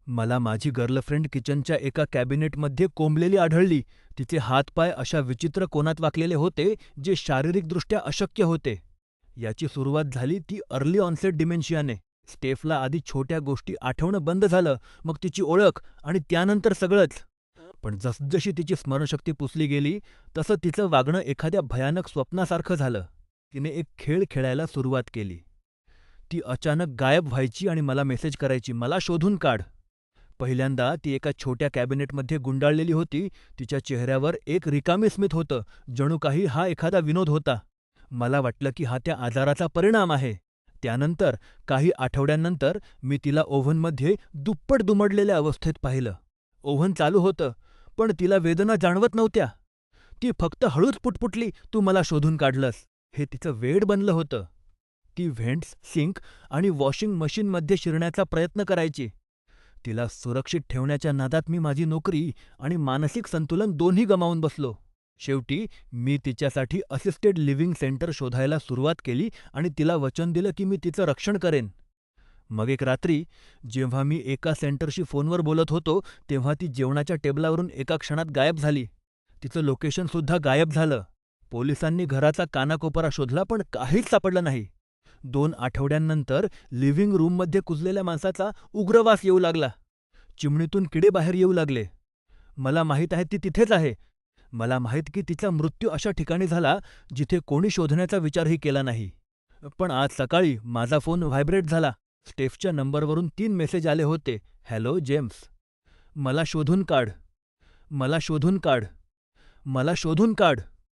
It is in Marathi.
मला माझी गर्लफ्रेंड किचनच्या एका कॅबिनेटमध्ये कोंबलेली आढळली. तिचे हातपाय अशा विचित्र कोनात वाकलेले होते, जे शारीरिकदृष्ट्या अशक्य होते. याची सुरुवात झाली ती अर्ली ऑन्सेट डिमेन्शियाने. स्टेफला आधी छोट्या गोष्टी आठवणं बंद झालं, मग तिची ओळख आणि त्यानंतर सगळंच. पण जसजशी तिची स्मरणशक्ती पुसली गेली, तसं तिचं वागणं एखाद्या भयानक स्वप्नासारखं झालं. तिने एक खेळ खेळायला सुरुवात केली. ती अचानक गायब व्हायची आणि मला मेसेज करायची, "मला शोधून काढ." पहिल्यांदा ती एका छोट्या कॅबिनेटमध्ये गुंडाळलेली होती. तिच्या चेहऱ्यावर एक रिकामी स्मित होतं, जणू काही हा एखादा विनोद होता. मला वाटलं की हा त्या आजाराचा परिणाम आहे. त्यानंतर काही आठवड्यांनंतर मी तिला ओव्हनमध्ये दुप्पट दुमडलेल्या अवस्थेत पाहिलं. ओव्हन चालू होतं, पण तिला वेदना जाणवत नव्हत्या. ती फक्त हळूच पुटपुटली, "तू मला शोधून काढलंस." हे तिचं वेड बनलं होतं. ती व्हेंट्स, सिंक आणि वॉशिंग मशीनमध्ये शिरण्याचा प्रयत्न करायची. तिला सुरक्षित ठेवण्याच्या नादात मी माझी नोकरी आणि मानसिक संतुलन दोन्ही गमावून बसलो. शेवटी मी तिच्यासाठी असिस्टेड लिव्हिंग सेंटर शोधायला सुरुवात केली आणि तिला वचन दिलं की मी तिचं रक्षण करेन. मग एक रात्री, जेव्हा मी एका सेंटरशी फोनवर बोलत होतो, तेव्हा ती जेवणाच्या टेबलावरून एका क्षणात गायब झाली. तिचं लोकेशनसुद्धा गायब झालं. पोलिसांनी घराचा कानाकोपरा शोधला पण काहीच सापडलं नाही. 2 आठवड्यांनंतर लिव्हिंग रूममध्ये कुजलेल्या माणसाचा उग्र वास येऊ लागला. चिमणीतून किडे बाहेर येऊ लागले. मला माहीत आहे ती तिथेच आहे. मला माहीत की तिचा मृत्यू अशा ठिकाणी झाला, जिथे कोणी शोधण्याचा विचारही केला नाही. पण आज सकाळी माझा फोन व्हायब्रेट झाला. स्टेफच्या नंबरवरून 3 मेसेज आले होते. "हॅलो जेम्स, मला शोधून काढ. मला शोधून काढ. मला शोधून काढ."